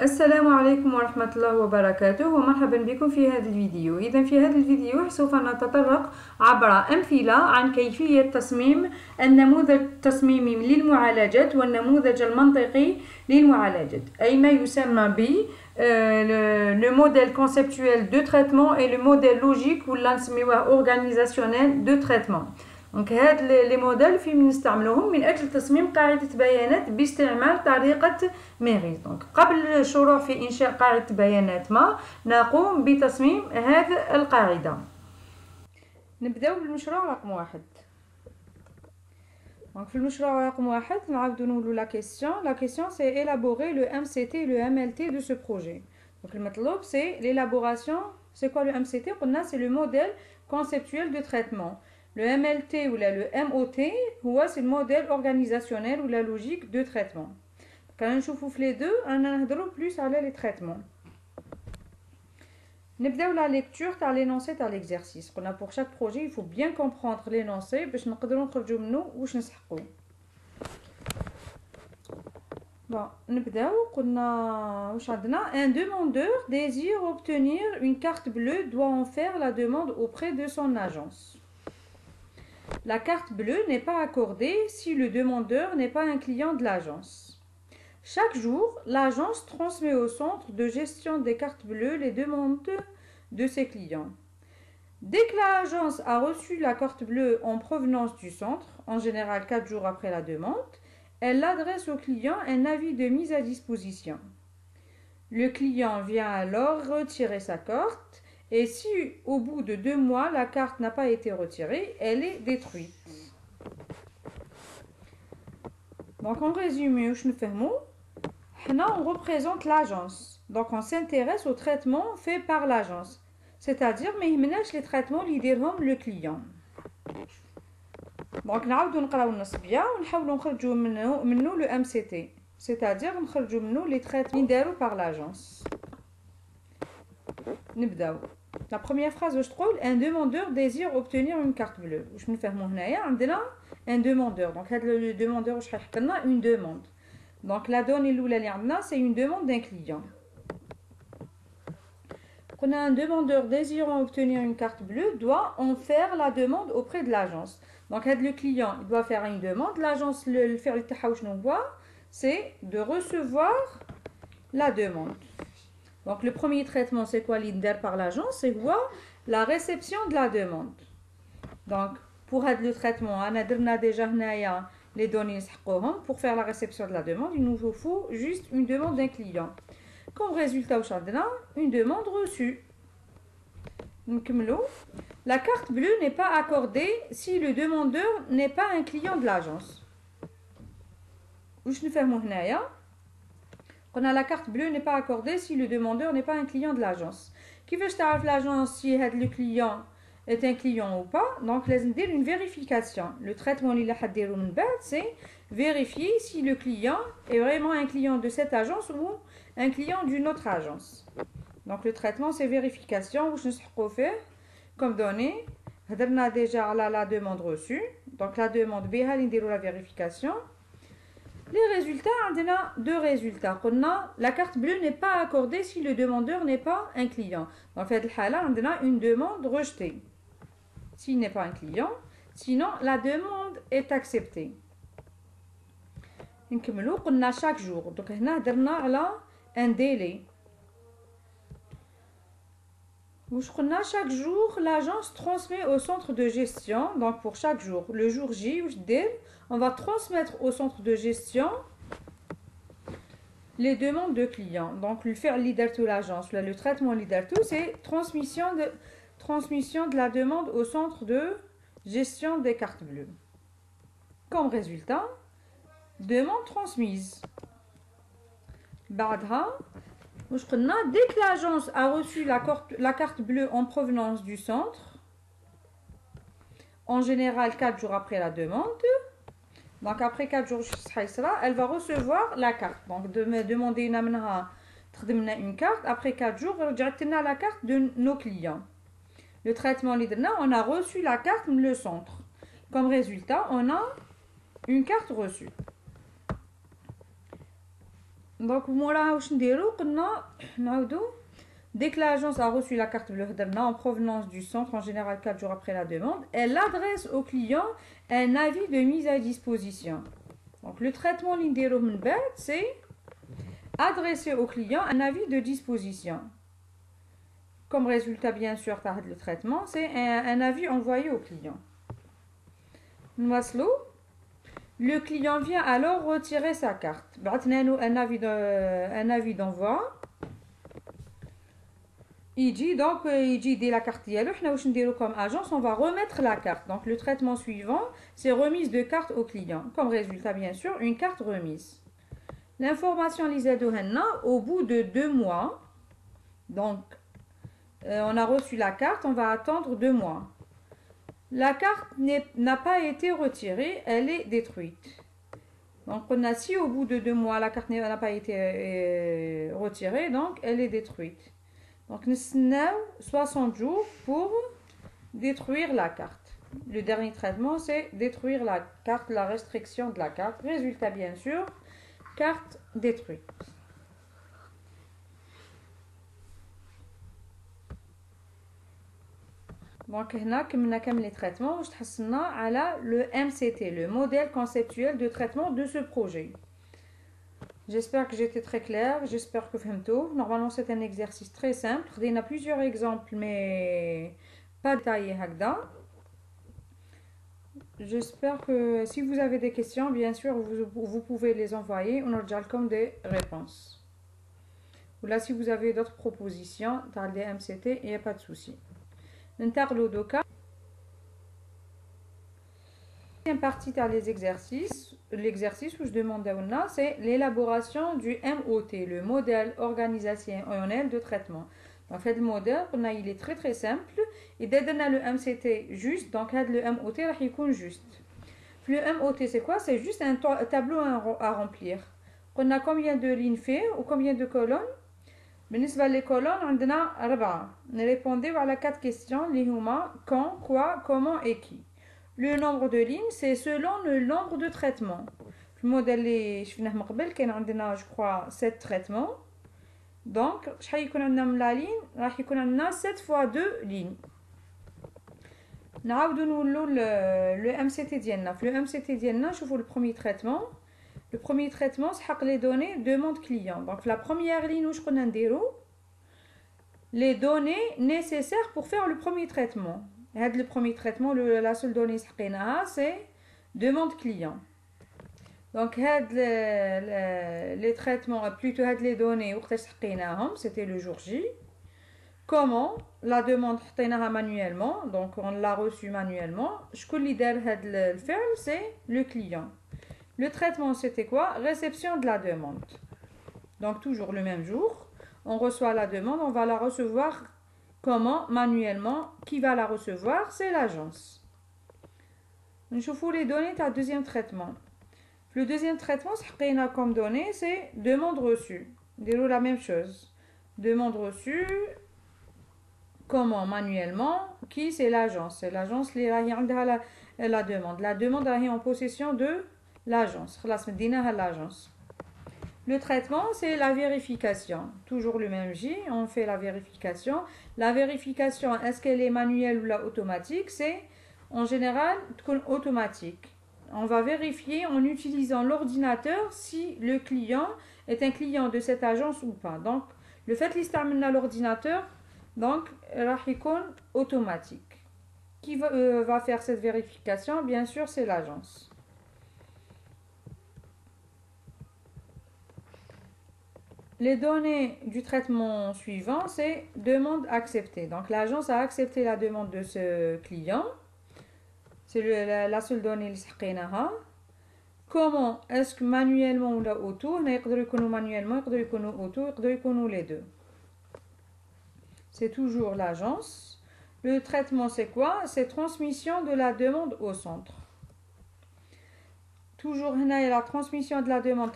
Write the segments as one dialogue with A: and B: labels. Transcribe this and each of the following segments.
A: السلام عليكم ورحمة الله وبركاته، ومرحبا بكم في هذا الفيديو. إذا في هذا الفيديو سوف نتطرق عبر أمثلة عن كيفية تصميم النموذج التصميمي للمعالجات والنموذج المنطقي للمعالجات، أي ما يسمى ب le modèle conceptuel de traitement et le modèle logique ولا نسميوه organisationnel de traitement. دونك هاد لي موديل فين نستعملوهم من اجل تصميم قاعده بيانات باستعمال طريقه ميريز. دونك قبل الشروع في انشاء قاعده بيانات ما نقوم بتصميم هذه القاعده. نبداو بالمشروع رقم 1. دونك في المشروع رقم 1 نعاودو نولو لا كيسيون سي élaborer le MCT et le MLT de ce projet. دونك المطلوب سي l'élaboration. C'est quoi le MCT؟ قلنا c'est le modèle conceptuel de traitement. Le MLT ou le MOT, c'est le modèle organisationnel ou la logique de traitement. Quand on voit les deux, on a plus à les traitements. Nous commençons la lecture de l'énoncé de l'exercice. Pour chaque projet, il faut bien comprendre l'énoncé pour que nous puissions sortir de nous ou nous. Bon, nous commençons. Un demandeur désire obtenir une carte bleue, doit en faire la demande auprès de son agence. La carte bleue n'est pas accordée si le demandeur n'est pas un client de l'agence. Chaque jour, l'agence transmet au centre de gestion des cartes bleues les demandes de ses clients. Dès que l'agence a reçu la carte bleue en provenance du centre, en général 4 jours après la demande, elle adresse au client un avis de mise à disposition. Le client vient alors retirer sa carte. Et si au bout de 2 mois, la carte n'a pas été retirée, elle est détruite. Donc en résumé, on représente l'agence. Donc on s'intéresse au traitement fait par l'agence. C'est-à-dire, mais il ménage les traitements lideront le client. Donc نعاودو نقراو النصبية ونحاولو نخرجو منو le MCT. C'est-à-dire نخرجو منو les traitements liderés par l'agence. نبداو. La première phrase, je trouve, un demandeur désire obtenir une carte bleue. Je me fais un demandeur. Donc, le demandeur, une demande. Donc, la donnée, c'est une demande d'un client. On a un demandeur désirant obtenir une carte bleue, doit en faire la demande auprès de l'agence. Donc, le client, il doit faire une demande. L'agence, le faire le c'est de recevoir la demande. Donc le premier traitement, c'est quoi l'INDER par l'agence? C'est quoi? La réception de la demande. Donc pour le traitement, on a déjà les données pour faire la réception de la demande. Il nous faut juste une demande d'un client. Comme résultat, une demande reçue. La carte bleue n'est pas accordée si le demandeur n'est pas un client de l'agence. La carte bleue n'est pas accordée si le demandeur n'est pas un client de l'agence. Qui veut savoir l'agence si le client est un client ou pas? Donc, il faut une vérification. Le traitement, c'est vérifier si le client est vraiment un client de cette agence ou un client d'une autre agence. Donc, le traitement, c'est vérification. Comme données, on a déjà la demande reçue. Donc, la demande, la vérification. Les résultats, on a 2 résultats. La carte bleue n'est pas accordée si le demandeur n'est pas un client. En fait, on a une demande rejetée s'il n'est pas un client. Sinon, la demande est acceptée. On a chaque jour. Donc, on a un délai. Chaque jour, l'agence transmet au centre de gestion. Donc, pour chaque jour, le jour J, on va transmettre au centre de gestion les demandes de clients. Donc, le faire leader to l'agence, le traitement leader to, c'est transmission de la demande au centre de gestion des cartes bleues. Comme résultat, demande transmise. Dès que l'agence a reçu la carte bleue en provenance du centre, en général 4 jours après la demande, donc après 4 jours, elle va recevoir la carte. Donc de me demander une carte, après 4 jours, elle va la carte de nos clients. Le traitement, on a reçu la carte le centre. Comme résultat, on a une carte reçue. Donc voilà واش نديرو قلنا نعاودو. Dès que l'agence a reçu la carte bleue en provenance du centre, en général 4 jours après la demande, elle adresse au client un avis de mise à disposition. Donc le traitement l'indéro c'est adresser au client un avis de disposition. Comme résultat, bien sûr, le traitement, c'est un avis envoyé au client. Le client vient alors retirer sa carte. Un avis d'envoi. Il dit dès la carte comme agence, on va remettre la carte. Donc le traitement suivant, c'est remise de carte au client. Comme résultat, bien sûr, une carte remise. L'information au bout de 2 mois. Donc on a reçu la carte, on va attendre 2 mois. La carte n'a pas été retirée, elle est détruite. Donc on a si au bout de 2 mois la carte n'a pas été retirée, donc elle est détruite. Donc nous avons 60 jours pour détruire la carte. Le dernier traitement, c'est détruire la carte, la restriction de la carte. Résultat, bien sûr, carte détruite. Donc, on a les traitements. On a le MCT, le modèle conceptuel de traitement de ce projet. J'espère que j'étais très claire, j'espère que vous avez compris. Normalement, c'est un exercice très simple. Il y a plusieurs exemples, mais pas détaillés. J'espère que si vous avez des questions, bien sûr, vous pouvez les envoyer. On aura comme des réponses. Ou là, si vous avez d'autres propositions, dans les MCT, il n'y a pas de souci. Deuxième partie dans les exercices, l'exercice où je demande à Ouna, c'est l'élaboration du MOT, le modèle organisationnel de traitement. En fait, le modèle, il est très très simple. Et dès qu'on a le MCT juste, donc le MOT est juste. Le MOT, c'est quoi? C'est juste un tableau à remplir. On a combien de lignes fait ou combien de colonnes? بالنسبة les colonnes, on a 4. On répondait à 4 questions, les huma, quand, quoi, comment et qui. Le nombre de lignes, c'est selon le nombre de traitements. Le modèle est, je crois, 7 traitements. Donc, la ligne, on a 7 fois 2 lignes. Le MCT ديالنا. Le MCT ديالنا, je vous le premier traitement. Le premier traitement, c'est les données demande client. Donc, la première ligne où je connais les données nécessaires pour faire le premier traitement. Le premier traitement, la seule donnée c'est demande client. Donc, les traitements, plutôt les données, c'était le jour J. Comment? La demande manuellement, donc on l'a reçue manuellement. C'est le client. Le traitement, c'était quoi? Réception de la demande. Donc, toujours le même jour. On reçoit la demande, on va la recevoir comment? Manuellement. Qui va la recevoir? C'est l'agence. Je vous les données du deuxième traitement. Le deuxième traitement, comme données, c'est demande reçue. Déroule la même chose. Demande reçue. Comment? Manuellement. Qui? C'est l'agence. C'est l'agence qui a la demande. La demande est en possession de l'agence. Le traitement, c'est la vérification. Toujours le même J, on fait la vérification. La vérification, est-ce qu'elle est manuelle ou automatique? C'est en général automatique. On va vérifier en utilisant l'ordinateur si le client est un client de cette agence ou pas. Donc, le fait d'utiliser l'ordinateur, donc, automatique. Qui va faire cette vérification? Bien sûr, c'est l'agence. Les données du traitement suivant, c'est demande acceptée. Donc, l'agence a accepté la demande de ce client. C'est la seule donnée qui est Comment? Est-ce que manuellement ou auto? On peut manuellement, auto, les deux. C'est toujours l'agence. Le traitement, c'est quoi? C'est transmission de la demande au centre. Toujours, il y a la transmission de la demande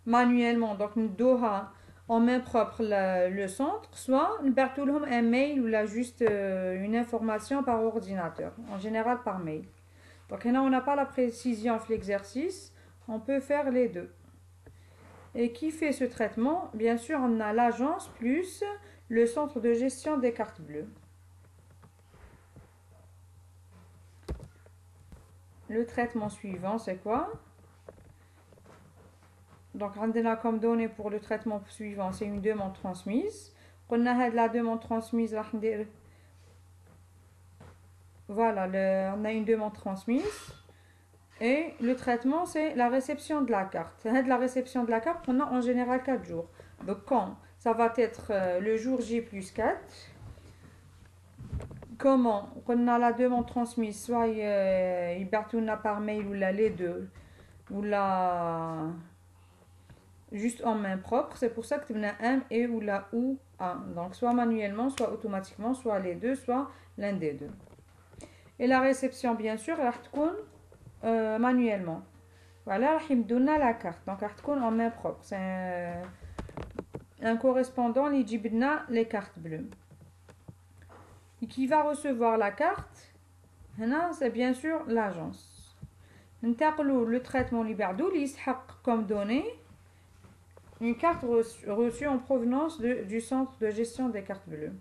A: manuellement, donc nous devons en main propre le centre, soit nous avons un mail ou là juste une information par ordinateur, en général par mail. Donc là, on n'a pas la précision de l'exercice, on peut faire les deux. Et qui fait ce traitement? Bien sûr, on a l'agence plus le centre de gestion des cartes bleues. Le traitement suivant, c'est quoi? Donc, on a comme donnée pour le traitement suivant, c'est une demande transmise. On a la demande transmise, voilà, on a une demande transmise. Et le traitement, c'est la réception de la carte. La réception de la carte, on a en général 4 jours. Donc, quand ça va être le jour J plus 4, comment on a la demande transmise, soit il par mail ou les deux, ou la juste en main propre, c'est pour ça que tu as un et ou la ou un. Donc soit manuellement, soit automatiquement, soit les deux, soit l'un des deux. Et la réception, bien sûr, elle manuellement. Voilà, il me donne la carte. Donc elle en main propre. C'est un correspondant qui dit les cartes bleues. Et qui va recevoir la carte, c'est bien sûr l'agence. Le traitement liberdou, il comme donné une carte reçue en provenance du centre de gestion des cartes bleues.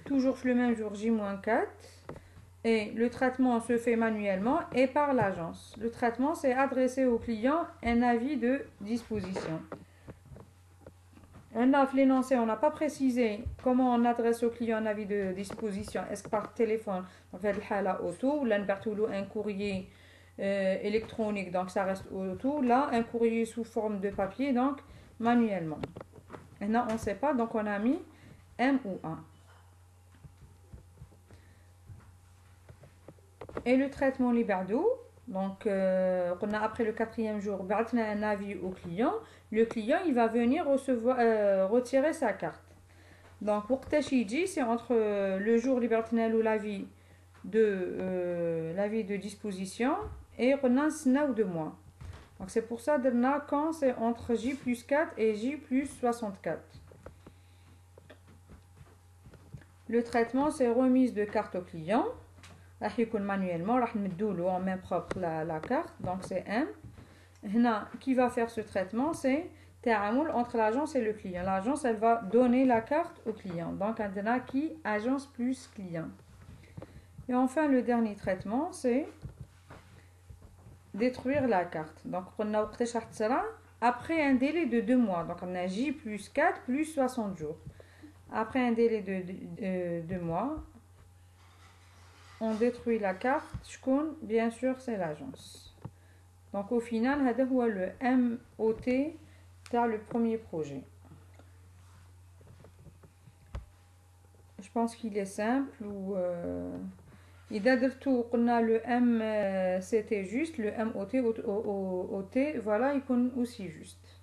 A: Toujours le même jour J-4. Et le traitement se fait manuellement et par l'agence. Le traitement, c'est adresser au client un avis de disposition. On n'a pas précisé comment on adresse au client un avis de disposition. Est-ce que par téléphone, on fait auto, ou là, on un courrier électronique, donc ça reste auto. Là, un courrier sous forme de papier, donc manuellement. Et là, on ne sait pas, donc on a mis M ou A. Et le traitement liberdou, donc on a après le 4e jour, on a un avis au client. Le client, il va venir retirer sa carte. Donc pour Tachiji, c'est entre le jour libertinel ou l'avis de disposition et on a un ou 2 mois. Donc c'est pour ça que quand c'est entre J plus 4 et J plus 64. Le traitement, c'est remise de carte au client. Manuellement, en main propre la carte, donc c'est M. Qui va faire ce traitement, c'est entre l'agence et le client. L'agence, elle va donner la carte au client. Donc, on a qui agence plus client. Et enfin, le dernier traitement, c'est détruire la carte. Donc, on a après un délai de 2 mois. Donc, on a J plus 4 plus 60 jours. Après un délai de 2 mois, on détruit la carte. Bien sûr, c'est l'agence. Donc, au final, c'est le MOT dans le premier projet. Je pense qu'il est simple. Et d'adrtout, on a le M, c'était juste, le MOT, voilà, il est aussi juste.